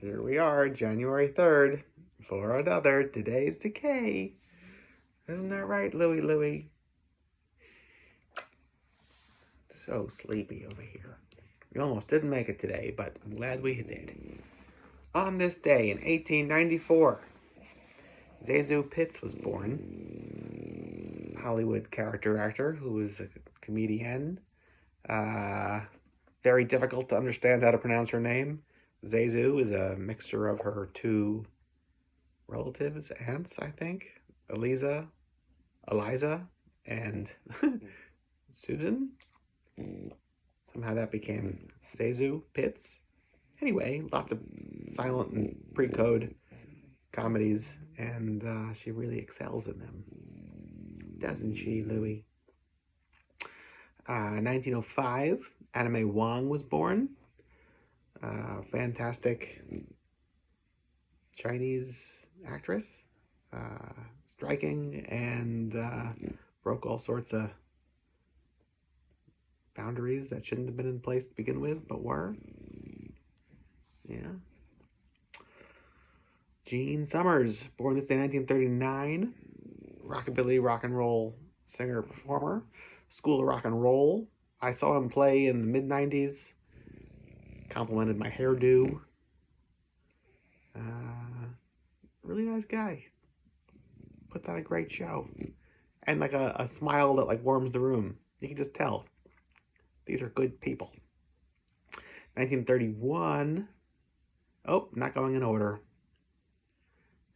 Here we are, January 3rd, for another Today's Decay. Isn't that right, Louie? So sleepy over here. We almost didn't make it today, but I'm glad we did. On this day in 1894, Zazu Pitts was born. Hollywood character actor who was a comedian. Very difficult to understand how to pronounce her name. Zazu is a mixture of her two relatives, aunts, I think. Eliza, and Susan. Somehow that became Zazu Pitts. Anyway, lots of silent and pre-code comedies, and she really excels in them. Doesn't she, Louie? 1905, Anna May Wong was born. Fantastic Chinese actress. Striking and broke all sorts of boundaries that shouldn't have been in place to begin with, but were. Yeah. Gene Summers, born this day, 1939. Rockabilly rock and roll singer performer. School of Rock and Roll. I saw him play in the mid-90s. Complimented my hairdo. Really nice guy. Puts on a great show. And like a smile that like warms the room. You can just tell. These are good people. 1931. Oh, not going in order.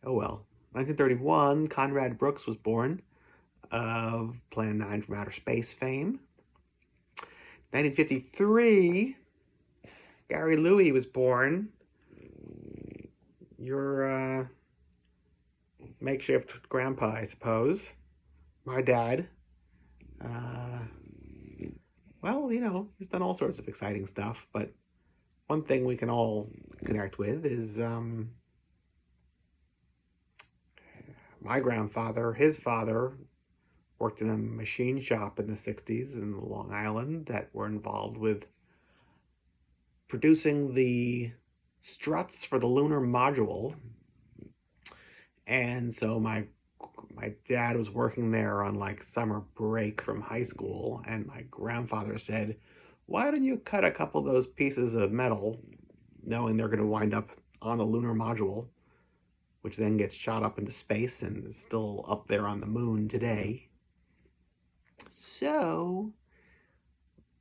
Oh well. 1931, Conrad Brooks was born, of Plan 9 from Outer Space fame. 1953, Gary Louie was born. Your makeshift grandpa, I suppose. My dad. Well, you know, he's done all sorts of exciting stuff, but one thing we can all connect with is my grandfather, his father, worked in a machine shop in the 60s in Long Island that were involved with producing the struts for the lunar module. And so my dad was working there on like summer break from high school, and my grandfather said, "Why don't you cut a couple of those pieces of metal, knowing they're going to wind up on the lunar module, which then gets shot up into space and is still up there on the moon today." So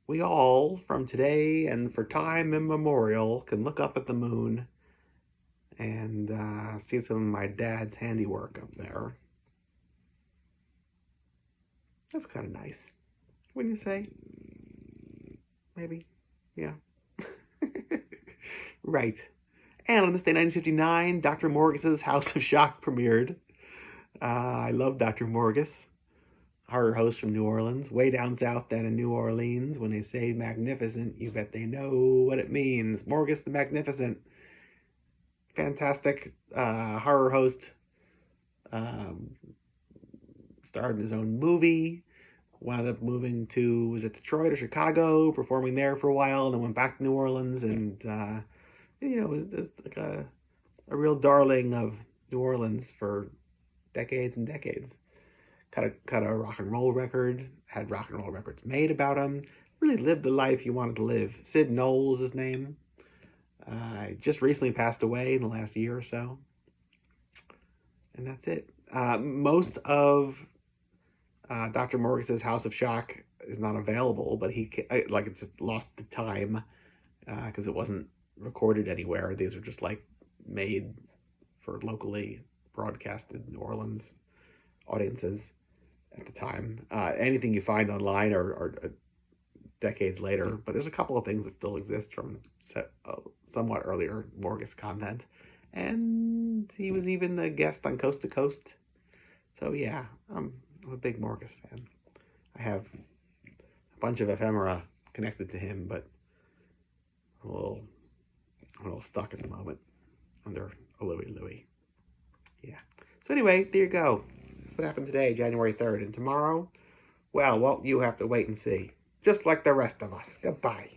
we all, from today and for time immemorial, can look up at the moon and see some of my dad's handiwork up there. That's kind of nice. Wouldn't you say? Maybe. Yeah. Right. And on this day, 1959, Dr. Morgis's House of Shock premiered. I love Dr. Morgis. Horror host from New Orleans. Way down south down in New Orleans. When they say magnificent, you bet they know what it means. Morgis the Magnificent. Fantastic horror host. Starred in his own movie. Wound up moving to, was it Detroit or Chicago? Performing there for a while, and then went back to New Orleans. And, you know, was like a real darling of New Orleans for decades and decades. Cut a rock and roll record. Had rock and roll records made about him. Really lived the life you wanted to live. Sid Knowles is his name. Just recently passed away in the last year or so. And that's it. Most of Dr. Morgis's House of Shock is not available, but it's lost to time because it wasn't recorded anywhere. These are just like made for locally broadcasted New Orleans audiences at the time. Anything you find online are decades later, but there's a couple of things that still exist from somewhat earlier Morgis content. And he was even a guest on Coast to Coast. So yeah, I'm a big Morgis fan. I have a bunch of ephemera connected to him, but I'm a little stuck at the moment under a Louie. Yeah. So anyway, there you go. That's what happened today, January 3rd. And tomorrow, well, you have to wait and see. Just like the rest of us. Goodbye.